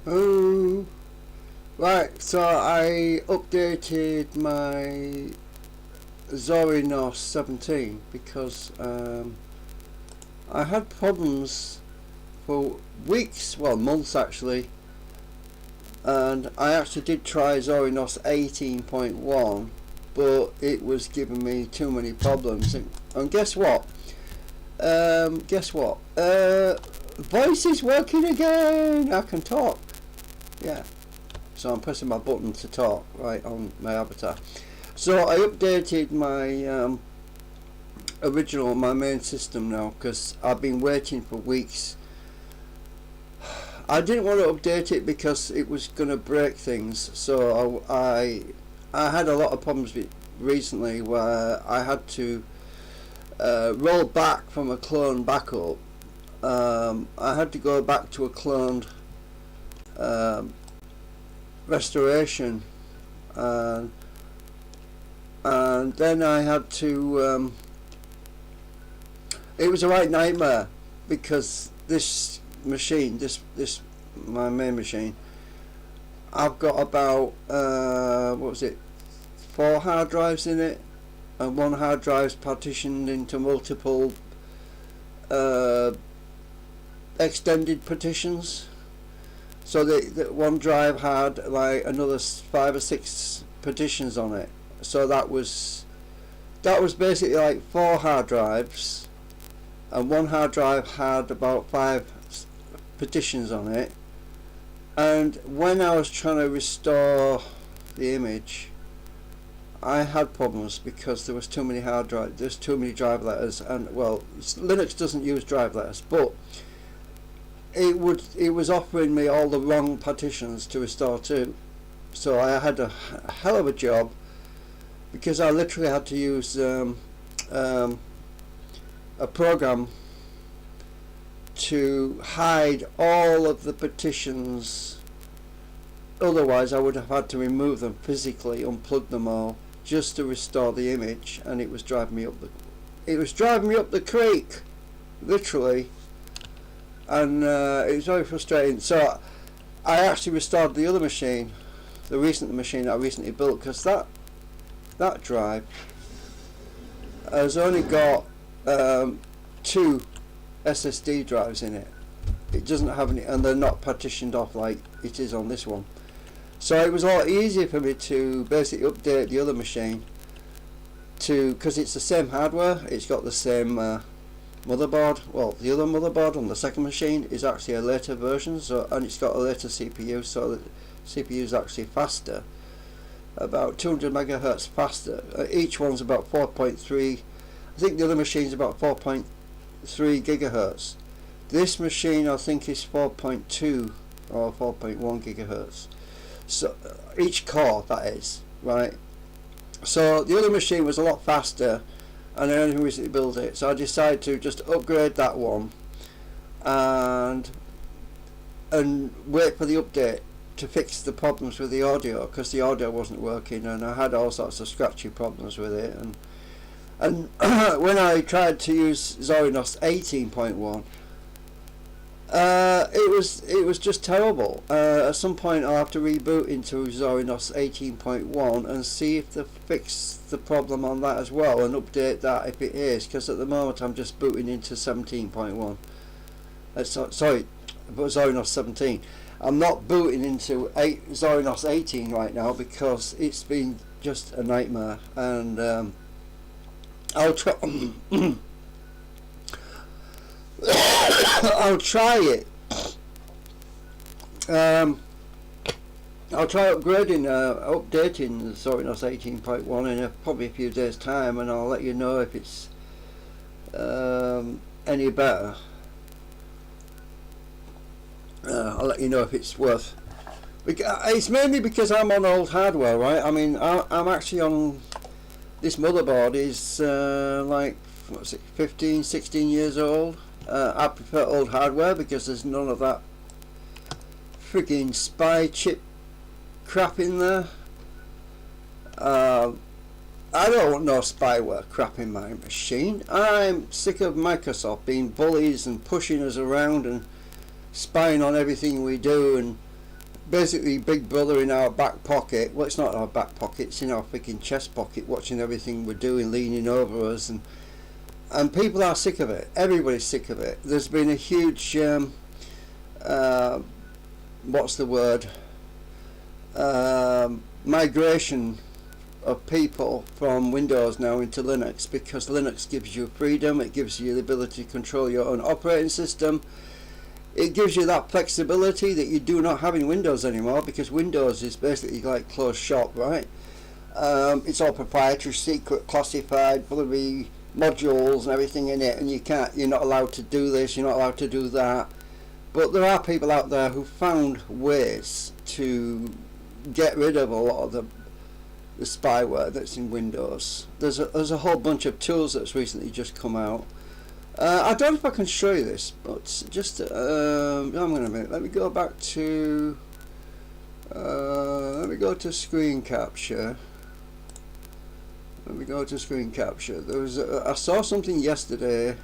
Oh, right. So I updated my Zorinos 17 because I had problems for weeks, well months actually, and I actually did try Zorinos 18.1, but it was giving me too many problems. And guess what? Guess what? Voice is working again. I can talk. Yeah. So I'm pressing my button to talk right on my avatar. So I updated my my main system now because I've been waiting for weeks. I didn't want to update it because it was going to break things. So I had a lot of problems recently where I had to roll back from a clone backup. I had to go back to a cloned restoration, and then I had to it was a right nightmare because this machine, this my main machine, I've got about what was it, 4 hard drives in it, and one hard drive's partitioned into multiple extended partitions. So the one drive had like another 5 or 6 partitions on it. So that was basically like 4 hard drives, and one hard drive had about 5 partitions on it. And when I was trying to restore the image, I had problems because there was too many hard drive. There's too many drive letters, and well, Linux doesn't use drive letters, but it was offering me all the wrong partitions to restore to. So I had a hell of a job because I literally had to use a program to hide all of the partitions. Otherwise I would have had to remove them physically, unplug them all, just to restore the image, and it was driving me up the creek, literally. And it was very frustrating. So I actually restored the other machine, the machine I recently built, because that drive has only got 2 SSD drives in it. It doesn't have any, and they're not partitioned off like it is on this one. So it was a lot easier for me to basically update the other machine because it's the same hardware. It's got the same motherboard. Well, the other motherboard on the second machine is actually a later version, and it's got a later CPU, so the CPU is actually faster, about 200 megahertz faster. Each one's about 4.3. I think the other machine's about 4.3 gigahertz. This machine I think is 4.2 or 4.1 gigahertz. So each core, that is, right? So the other machine was a lot faster, and I only recently built it, so I decided to just upgrade that one and wait for the update to fix the problems with the audio, because the audio wasn't working, and I had all sorts of scratchy problems with it. And when I tried to use Zorinos 18.1, it was just terrible. At some point I'll have to reboot into Zorinos 18.1 and see if they fix the problem on that as well, and update that if it is, because at the moment I'm just booting into 17.1. Sorry, Zorinos 17. I'm not booting into Zorinos 18 right now because it's been just a nightmare, and I'll try I'll try it. I'll try updating Zorinos 18.1 in probably a few days time, and I'll let you know if it's any better. I'll let you know if it's worth. It's mainly because I'm on old hardware, right? I mean, I'm actually on, this motherboard is like, what's it, 15, 16 years old. I prefer old hardware because there's none of that frigging spy chip crap in there. I don't want no spyware crap in my machine. I'm sick of Microsoft being bullies and pushing us around and spying on everything we do, and basically Big Brother in our back pocket. Well, it's not our back pocket, it's in our freaking chest pocket, watching everything we're doing, leaning over us, and people are sick of it. Everybody's sick of it. There's been a huge what's the word, migration of people from Windows now into Linux, because Linux gives you freedom, it gives you the ability to control your own operating system, it gives you that flexibility that you do not have in Windows anymore, because Windows is basically like closed shop, right? It's all proprietary, secret, classified, bloody modules and everything in it, and you're not allowed to do this, you're not allowed to do that. But there are people out there who found ways to get rid of a lot of the spyware that's in Windows. There's a whole bunch of tools that's recently just come out. I don't know if I can show you this, but just hang on a minute. Let me go back to screen capture. Let me go to screen capture. There was I saw something yesterday.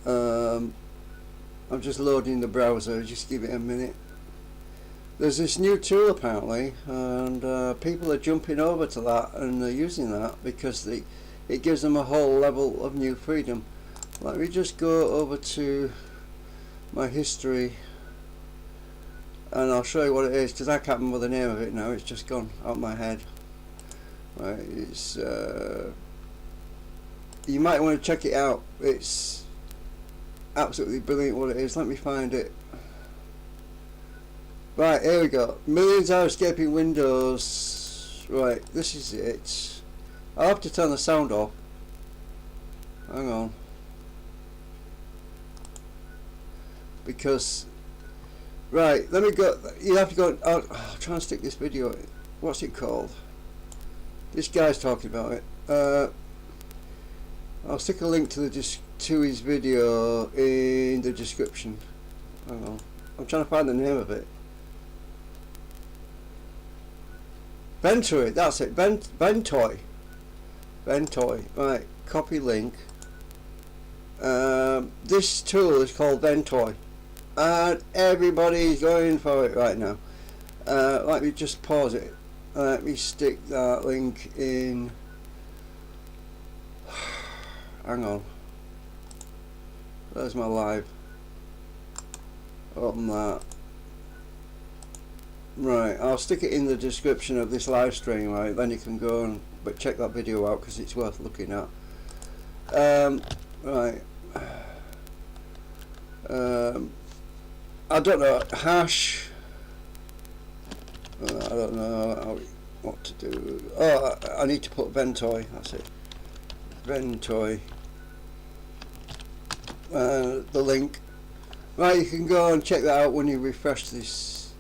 I'm just loading the browser. Just give it a minute. There's this new tool apparently, and people are jumping over to that, and they're using that because it gives them a whole level of new freedom. Let me just go over to my history, and I'll show you what it is, because I can't remember the name of it now. It's just gone out of my head. Right, it's you might want to check it out. It's absolutely brilliant what it is. Let me find it. Right, here we go. Millions are escaping Windows. Right, this is it. I'll have to turn the sound off. Hang on. Because, right, let me go. You have to go. I'll try and stick this video. What's it called? This guy's talking about it. I'll stick a link to his video in the description. Hang on. I'm trying to find the name of it. Ventoy, that's it. Ventoy. Right, copy link. This tool is called Ventoy, and everybody's going for it right now. Let me just pause it. Let me stick that link in. Hang on. There's my live. Open that. Right, I'll stick it in the description of this live stream, right? Then you can go and check that video out, because it's worth looking at. Right. I don't know, hash. I don't know what to do. Oh, I need to put Ventoy, that's it. Ventoy. The link. Right, you can go and check that out when you refresh this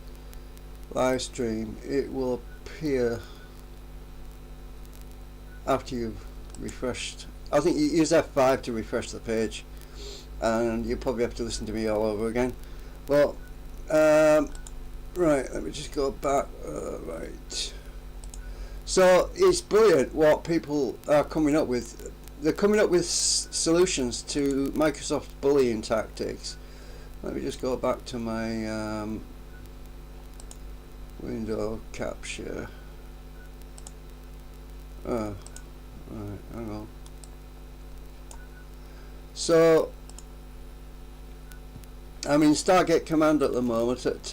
live stream. It will appear after you've refreshed. I think you use F5 to refresh the page, and you probably have to listen to me all over again. Well, right, let me just go back. Right, so it's brilliant what people are coming up with. They're coming up with solutions to Microsoft's bullying tactics. Let me just go back to my window capture. Right, hang on. So I'm in Stargate Command at the moment at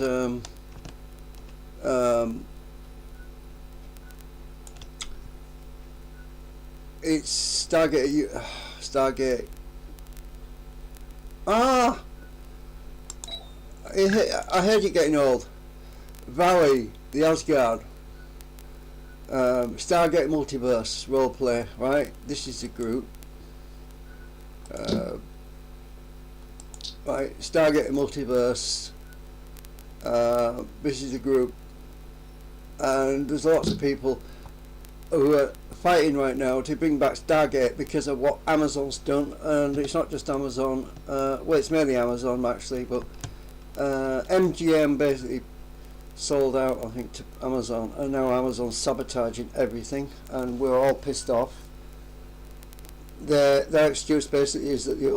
it's Stargate. I heard it getting old. Valley, the Asgard, Stargate Multiverse roleplay, right? This is the group. Right, Stargate Multiverse. This is the group, and there's lots of people who are fighting right now to bring back Stargate because of what Amazon's done. And it's not just Amazon. Well, it's mainly Amazon actually, but MGM basically sold out, I think, to Amazon, and now Amazon's sabotaging everything, and we're all pissed off. Their excuse basically is that the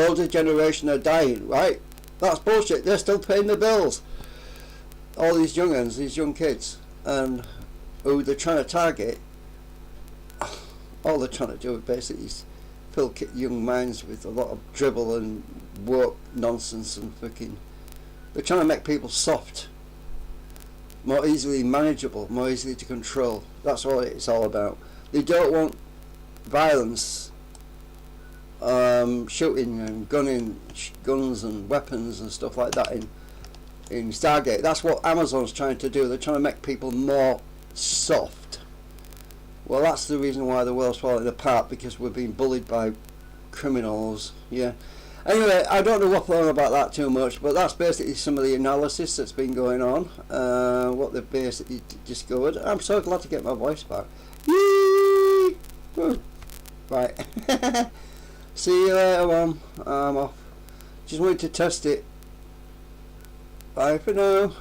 older generation are dying, right? That's bullshit. They're still paying the bills. all these young uns, these young kids, and who they're trying to target, all they're trying to do basically is fill young minds with a lot of dribble and woke nonsense and fucking. They're trying to make people soft, more easily manageable, more easily to control. That's what it's all about. They don't want violence, shooting and guns and weapons and stuff like that in Stargate. That's what Amazon's trying to do. They're trying to make people more soft. Well, that's the reason why the world's falling apart, because we're being bullied by criminals. Yeah. Anyway, I don't know waffle on about that too much, but that's basically some of the analysis that's been going on. What they've basically discovered. I'm so glad to get my voice back. Yee! Right. See you later, Mum. I'm off. Just wanted to test it. Bye for now.